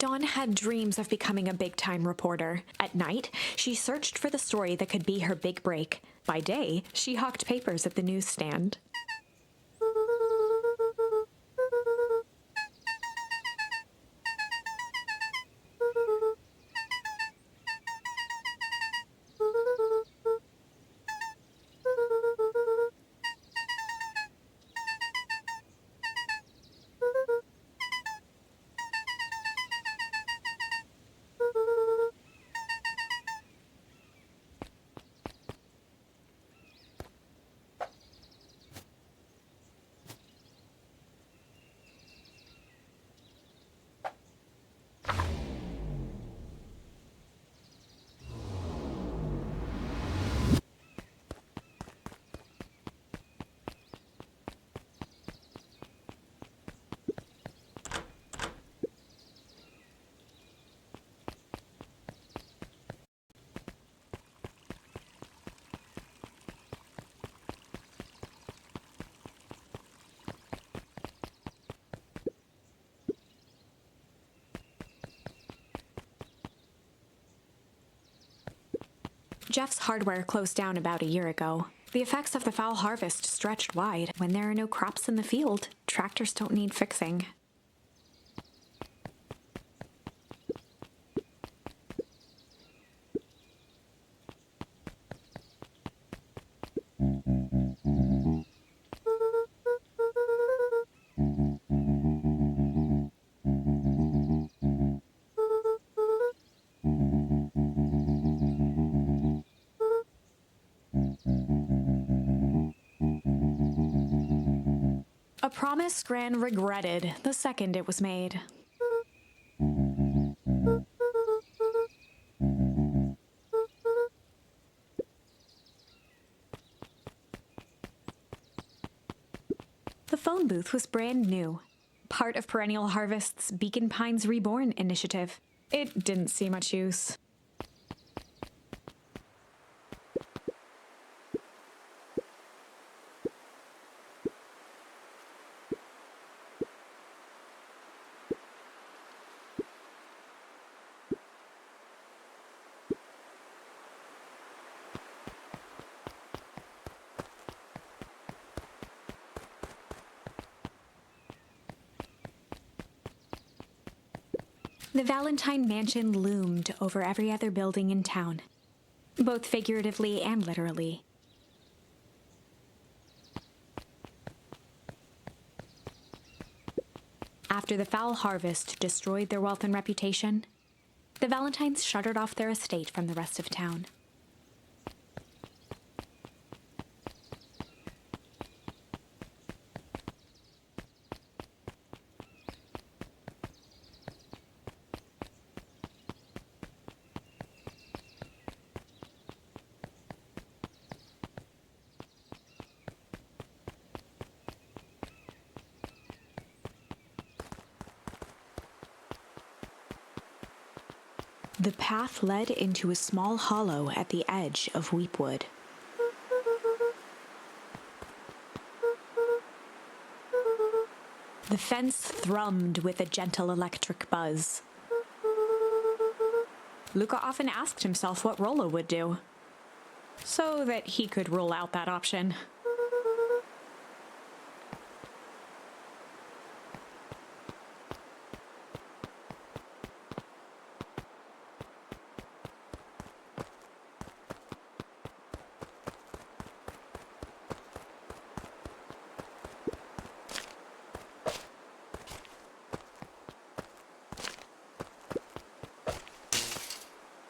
Dawn had dreams of becoming a big-time reporter. At night, she searched for the story that could be her big break. By day, she hawked papers at the newsstand. Jeff's Hardware closed down about a year ago. The effects of the foul harvest stretched wide. When there are no crops in the field, tractors don't need fixing. A promise Gran regretted the second it was made. The phone booth was brand new, part of Perennial Harvest's Beacon Pines Reborn initiative. It didn't see much use. The Valentine Mansion loomed over every other building in town, both figuratively and literally. After the foul harvest destroyed their wealth and reputation, the Valentines shuttered off their estate from the rest of town. The path led into a small hollow at the edge of Weepwood. The fence thrummed with a gentle electric buzz. Luca often asked himself what Rollo would do, so that he could rule out that option.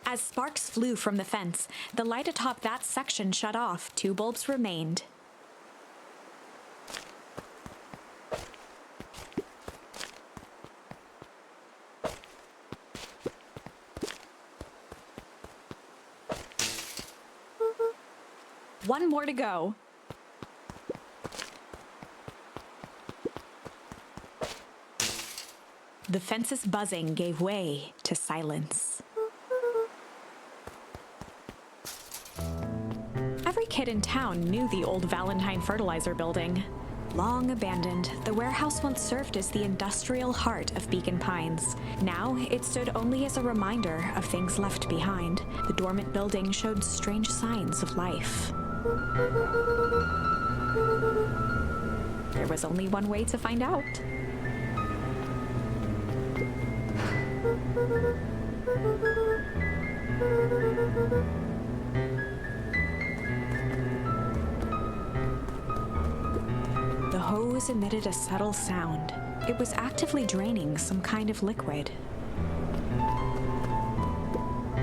As sparks flew from the fence, the light atop that section shut off. 2 bulbs remained. One more to go. The fence's buzzing gave way to silence. Every kid in town knew the old Valentine fertilizer building. Long abandoned, the warehouse once served as the industrial heart of Beacon Pines. Now, it stood only as a reminder of things left behind. The dormant building showed strange signs of life. There was only one way to find out. The hose emitted a subtle sound. It was actively draining some kind of liquid.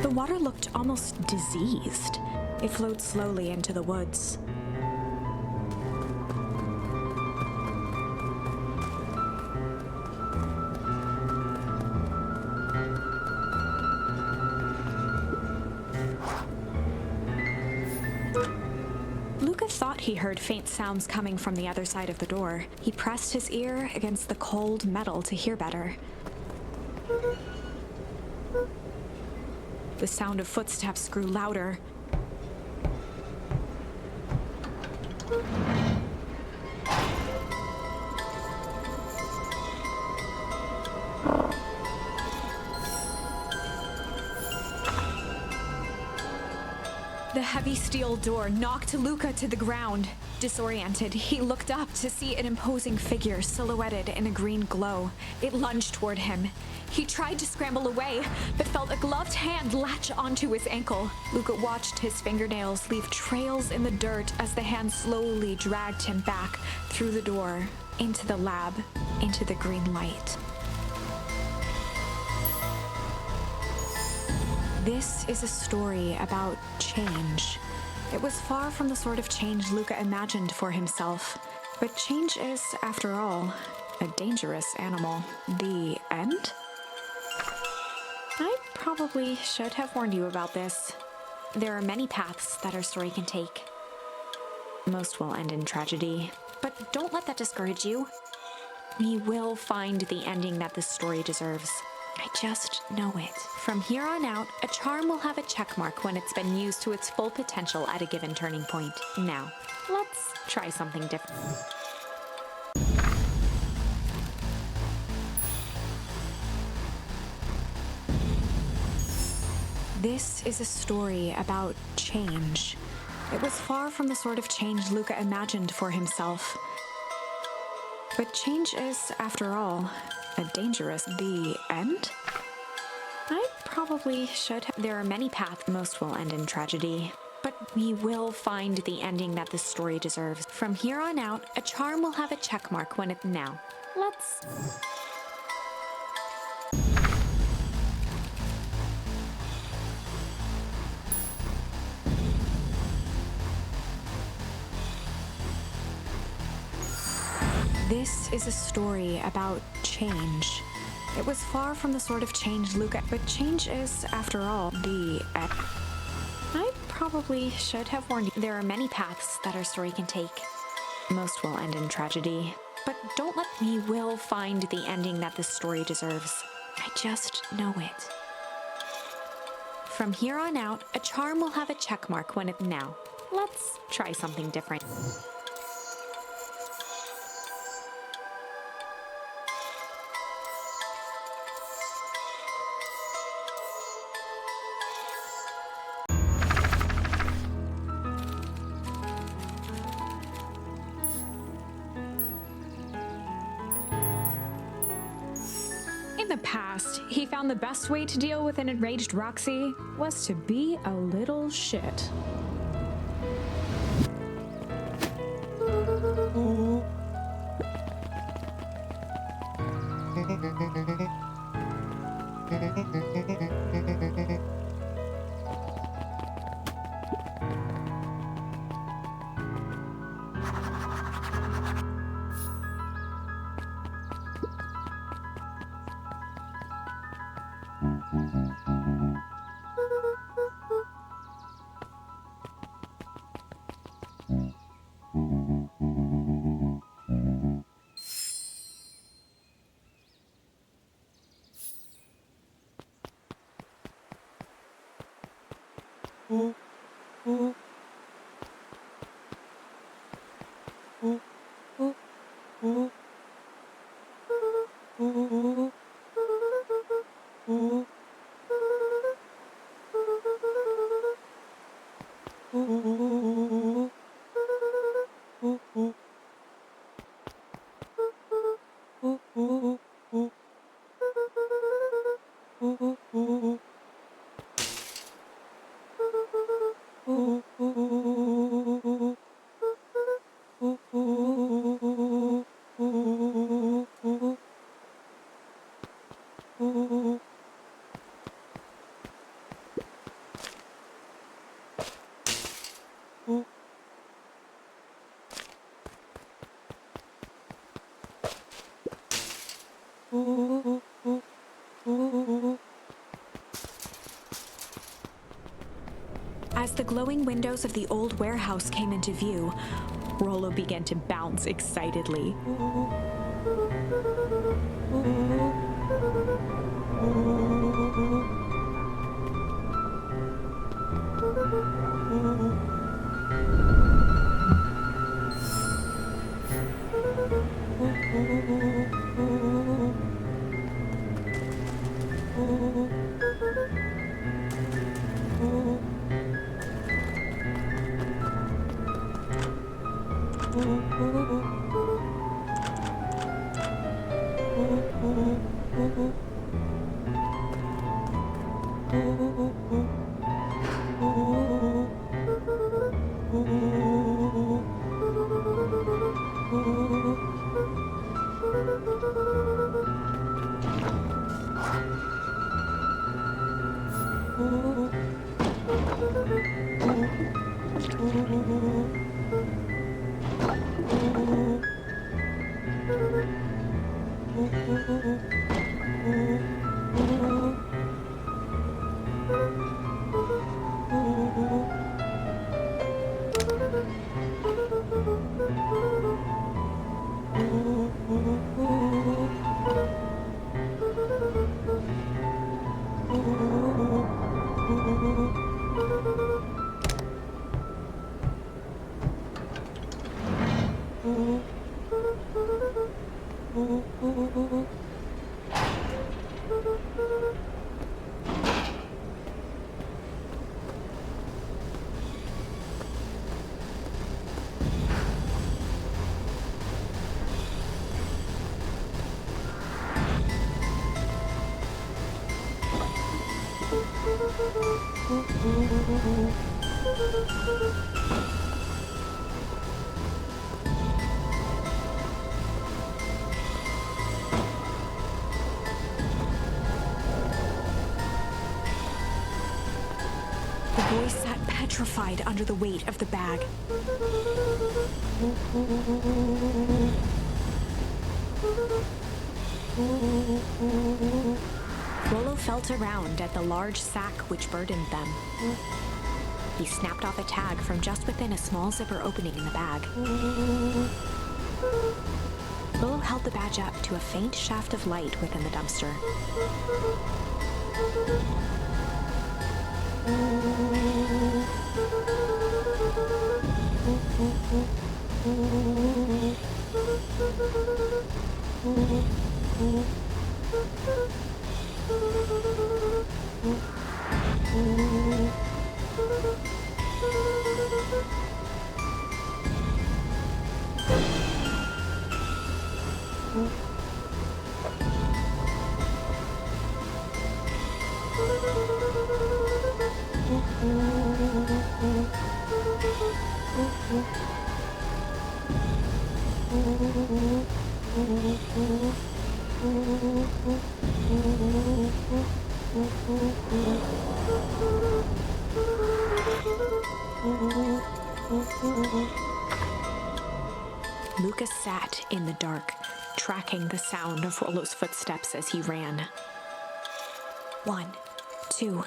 The water looked almost diseased. It flowed slowly into the woods. Luca thought he heard faint sounds coming from the other side of the door. He pressed his ear against the cold metal to hear better. The sound of footsteps grew louder. The heavy steel door knocked Luca to the ground. Disoriented, he looked up to see an imposing figure silhouetted in a green glow. It lunged toward him. He tried to scramble away, but felt a gloved hand latch onto his ankle. Luca watched his fingernails leave trails in the dirt as the hand slowly dragged him back through the door, into the lab, into the green light. This is a story about change. It was far from the sort of change Luca imagined for himself. But change is, after all, a dangerous animal. The end? I probably should have warned you about this. There are many paths that our story can take. Most will end in tragedy. But don't let that discourage you. We will find the ending that this story deserves. I just know it. From here on out, a charm will have a check mark when it's been used to its full potential at a given turning point. Now, let's try something different. This is a story about change. It was far from the sort of change Luca imagined for himself. But change is, after all, a dangerous... The end? I probably should have... There are many paths. Most will end in tragedy. But we will find the ending that this story deserves. From here on out, a charm will have a check mark when it... Now, let's... This is a story about change. It was far from the sort of change Luca... But change is, after all, the... I probably should have warned you. There are many paths that our story can take. Most will end in tragedy. But don't let... We will find the ending that this story deserves. I just know it. From here on out, a charm will have a check mark when it... Now, let's try something different. In the past, he found the best way to deal with an enraged Roxy was to be a little shit. As the glowing windows of the old warehouse came into view, Rollo began to bounce excitedly. The boy sat petrified under the weight of the bag. Rollo felt around at the large sack which burdened them. He snapped off a tag from just within a small zipper opening in the bag. Rollo held the badge up to a faint shaft of light within the dumpster. Lucas sat in the dark, tracking the sound of Rollo's footsteps as he ran. 1, 2,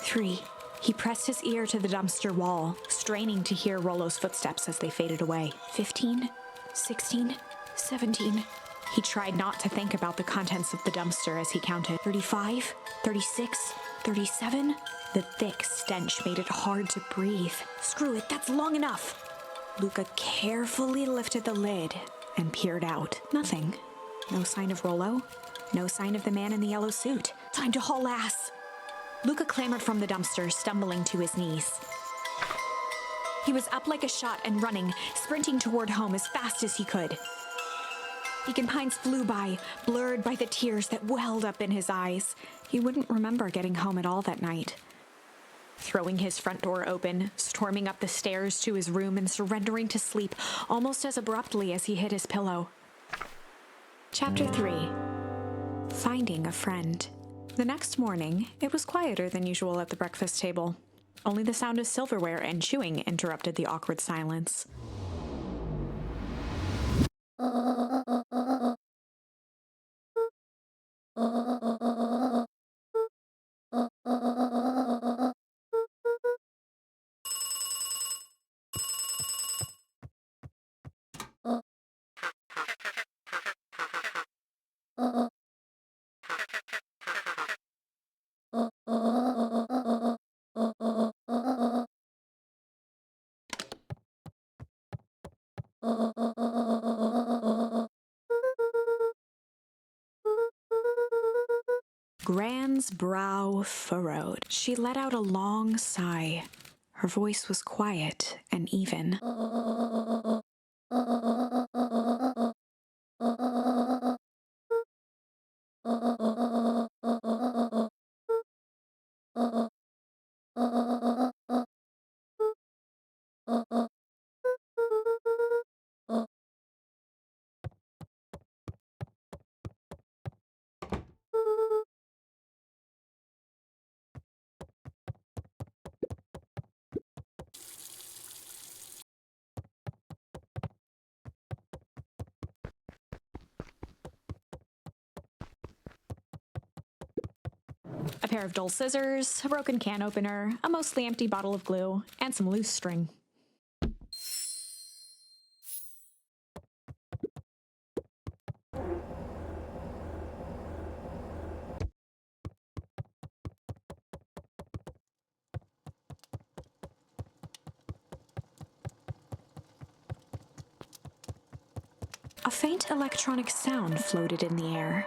3. He pressed his ear to the dumpster wall, straining to hear Rollo's footsteps as they faded away. 15, 16, 17. He tried not to think about the contents of the dumpster as he counted. 35, 36, 37. The thick stench made it hard to breathe. Screw it, that's long enough. Luca carefully lifted the lid and peered out. Nothing. No sign of Rollo. No sign of the man in the yellow suit. Time to haul ass. Luca clambered from the dumpster, stumbling to his knees. He was up like a shot and running, sprinting toward home as fast as he could. Beacon Pines flew by, blurred by the tears that welled up in his eyes. He wouldn't remember getting home at all that night. Throwing his front door open, storming up the stairs to his room and surrendering to sleep almost as abruptly as he hit his pillow. Chapter 3. Finding a Friend. The next morning, it was quieter than usual at the breakfast table. Only the sound of silverware and chewing interrupted the awkward silence. Gran's brow furrowed. She let out a long sigh. Her voice was quiet and even. A pair of dull scissors, a broken can opener, a mostly empty bottle of glue, and some loose string. A faint electronic sound floated in the air.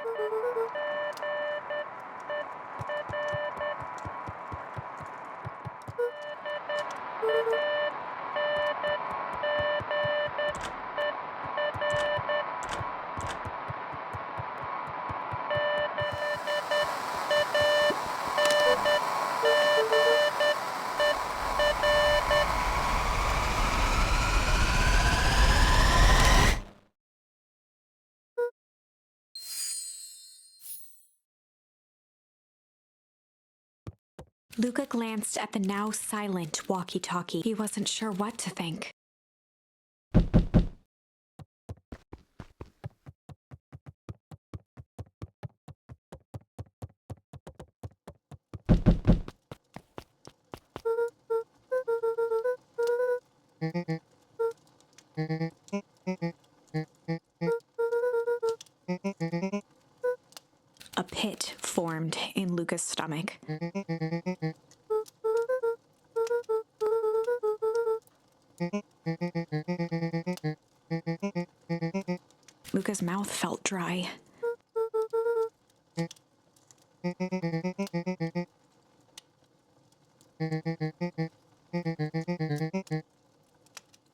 Luca glanced at the now silent walkie-talkie. He wasn't sure what to think. A pit formed in Luca's stomach. Luca's mouth felt dry.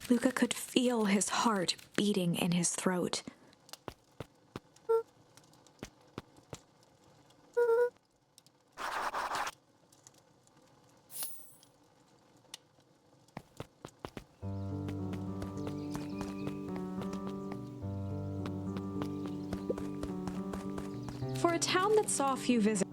Luca could feel his heart beating in his throat. For a town that saw a few visitors,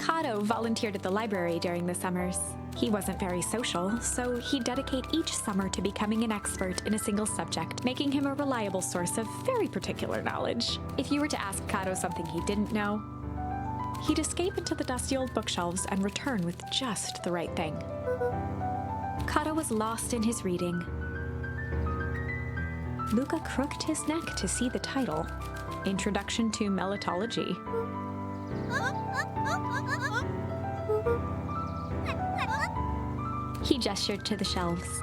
Kato volunteered at the library during the summers. He wasn't very social, so he'd dedicate each summer to becoming an expert in a single subject, making him a reliable source of very particular knowledge. If you were to ask Kato something he didn't know, he'd escape into the dusty old bookshelves and return with just the right thing. Kato was lost in his reading. Luca crooked his neck to see the title, Introduction to Melitology. He gestured to the shelves.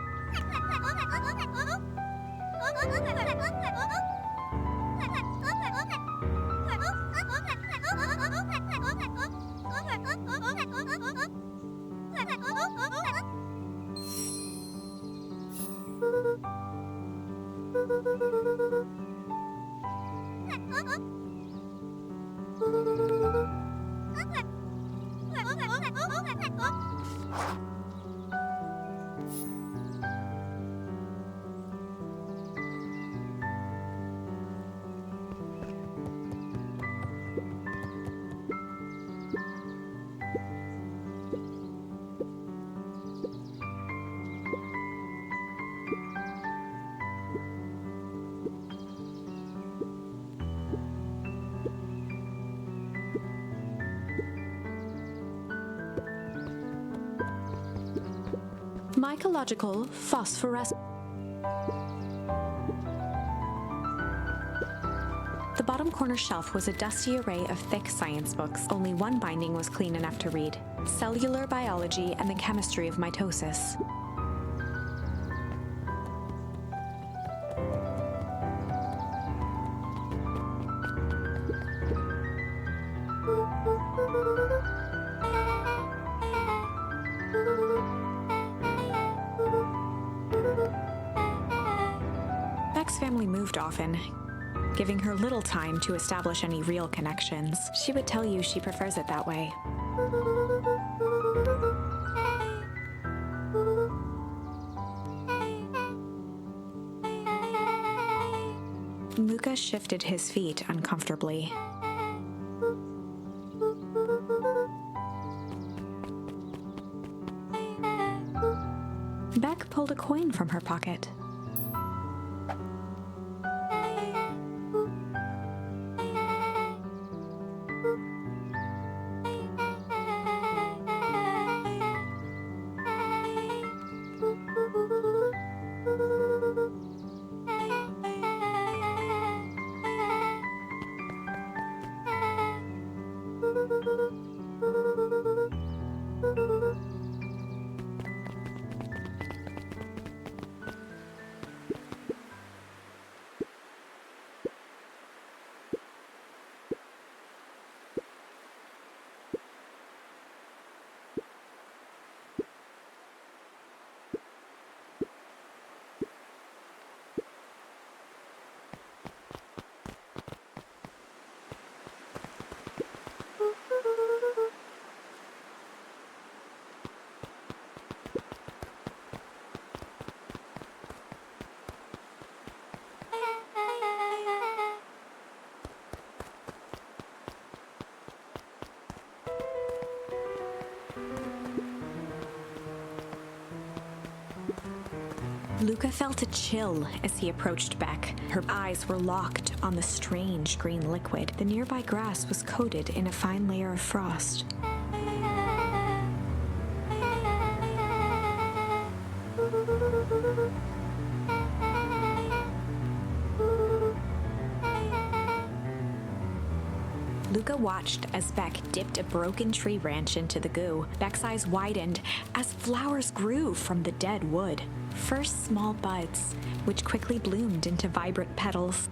Mycological phosphorescence. The bottom corner shelf was a dusty array of thick science books. Only one binding was clean enough to read: Cellular Biology and the Chemistry of Mitosis. Beck's family moved often, giving her little time to establish any real connections. She would tell you she prefers it that way. Luca shifted his feet uncomfortably. Beck pulled a coin from her pocket. Luca felt a chill as he approached Beck. Her eyes were locked on the strange green liquid. The nearby grass was coated in a fine layer of frost. Luca watched as Beck dipped a broken tree branch into the goo. Beck's eyes widened as flowers grew from the dead wood. First small buds, which quickly bloomed into vibrant petals.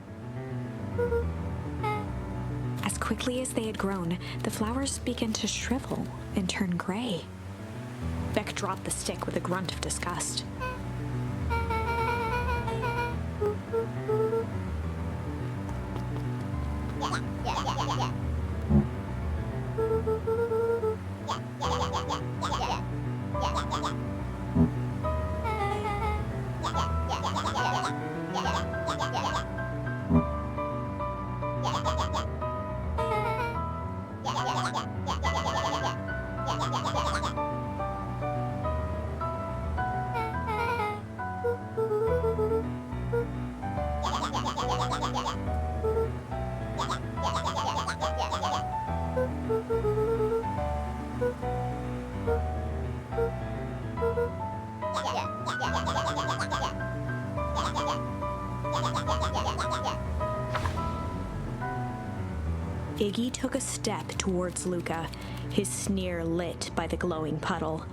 As quickly as they had grown, the flowers began to shrivel and turn gray. Beck dropped the stick with a grunt of disgust. Iggy took a step towards Luca, his sneer lit by the glowing puddle.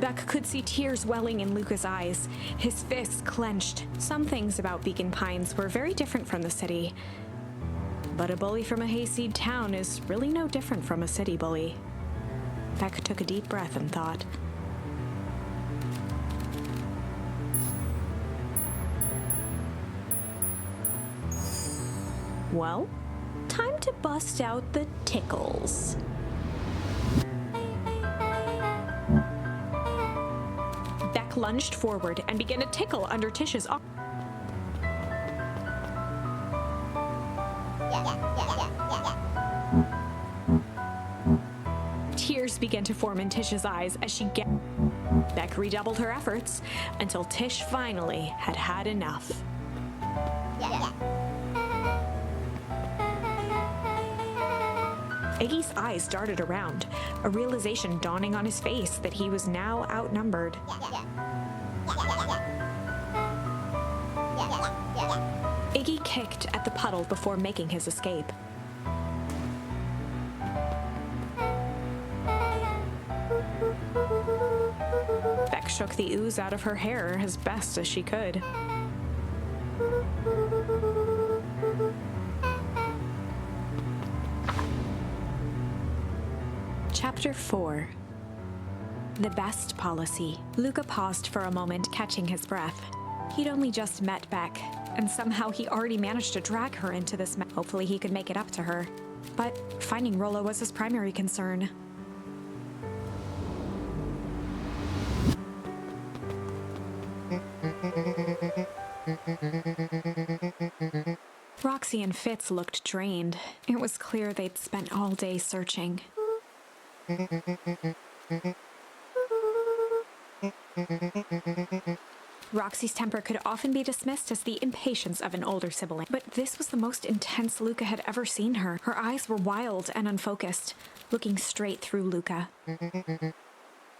Beck could see tears welling in Luca's eyes, his fists clenched. Some things about Beacon Pines were very different from the city. But a bully from a hayseed town is really no different from a city bully. Beck took a deep breath and thought. Well, time to bust out the tickles. Beck lunged forward and began to tickle under Tish's arm. Tears began to form in Tish's eyes as she Beck redoubled her efforts until Tish finally had had enough. Iggy's eyes darted around, a realization dawning on his face that he was now outnumbered. Iggy kicked at the puddle before making his escape. Beck shook the ooze out of her hair as best as she could. Chapter 4. The Best Policy. Luca paused for a moment, catching his breath. He'd only just met Beck, and somehow he already managed to drag her into this mess. Hopefully he could make it up to her. But finding Rollo was his primary concern. Roxy and Fitz looked drained. It was clear they'd spent all day searching. Roxy's temper could often be dismissed as the impatience of an older sibling, but this was the most intense Luca had ever seen her. Her eyes were wild and unfocused, looking straight through Luca.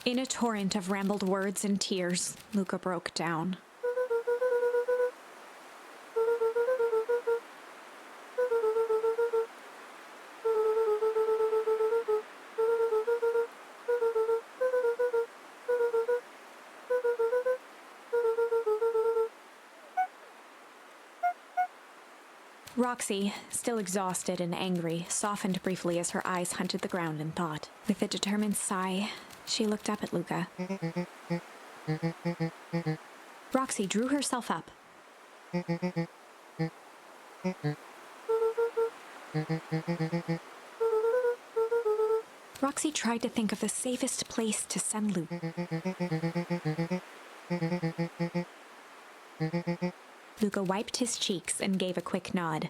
In a torrent of rambled words and tears, Luca broke down. Roxy, still exhausted and angry, softened briefly as her eyes hunted the ground in thought. With a determined sigh, she looked up at Luca. Roxy drew herself up. Roxy tried to think of the safest place to send Luca. Luca wiped his cheeks and gave a quick nod.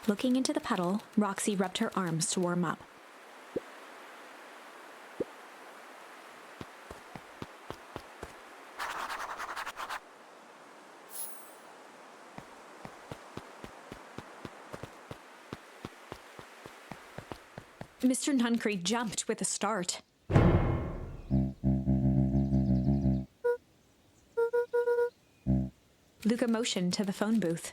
Looking into the puddle, Roxy rubbed her arms to warm up. Mr. Nuncreed jumped with a start. Luca motioned to the phone booth.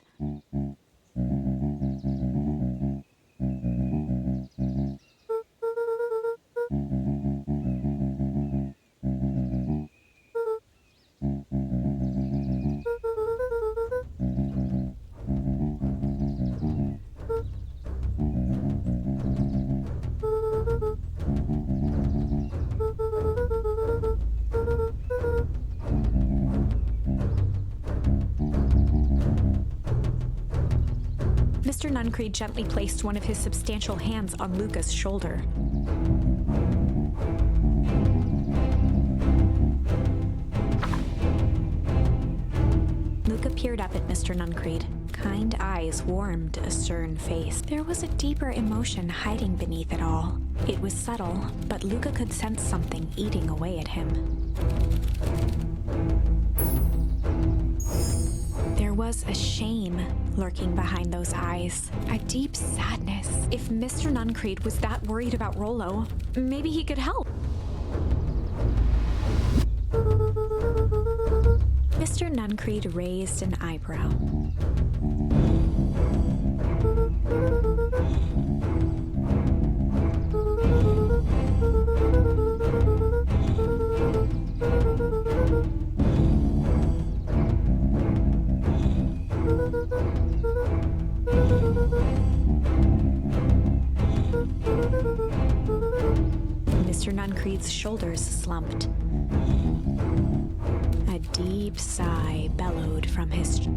Mr. Nuncreed gently placed one of his substantial hands on Luca's shoulder. Luca peered up at Mr. Nuncreed. Kind eyes warmed a stern face. There was a deeper emotion hiding beneath it all. It was subtle, but Luca could sense something eating away at him. There was a shame lurking behind those eyes, a deep sadness. If Mr. Nuncreed was that worried about Rollo, maybe he could help. Mr. Nuncreed raised an eyebrow. Mr. Nuncreed's shoulders slumped. A deep sigh bellowed from his...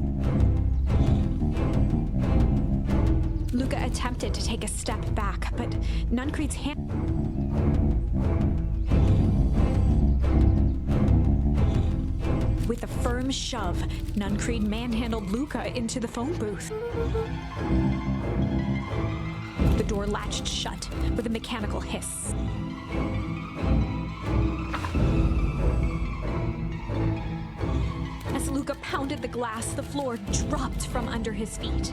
Luca attempted to take a step back, but Nuncreed's hand... With a firm shove, Nuncreed manhandled Luca into the phone booth. The door latched shut with a mechanical hiss. As Luca pounded the glass, the floor dropped from under his feet.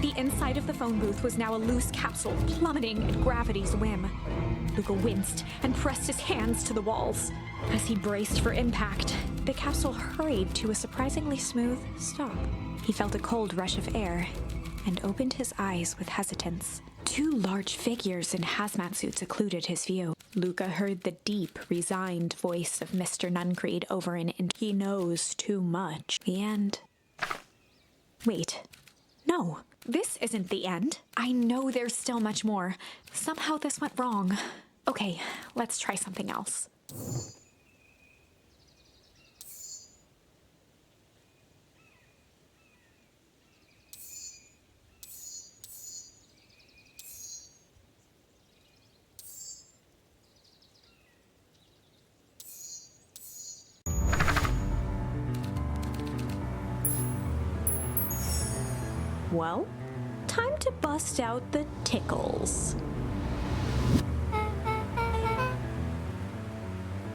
The inside of the phone booth was now a loose capsule plummeting at gravity's whim. Luca winced and pressed his hands to the walls. As he braced for impact, the capsule hurried to a surprisingly smooth stop. He felt a cold rush of air and opened his eyes with hesitance. Two large figures in hazmat suits occluded his view. Luca heard the deep, resigned voice of Mr. Nuncreed over an he knows too much. The end. Wait. No, this isn't the end. I know there's still much more. Somehow this went wrong. Okay, let's try something else. Well, time to bust out the tickles.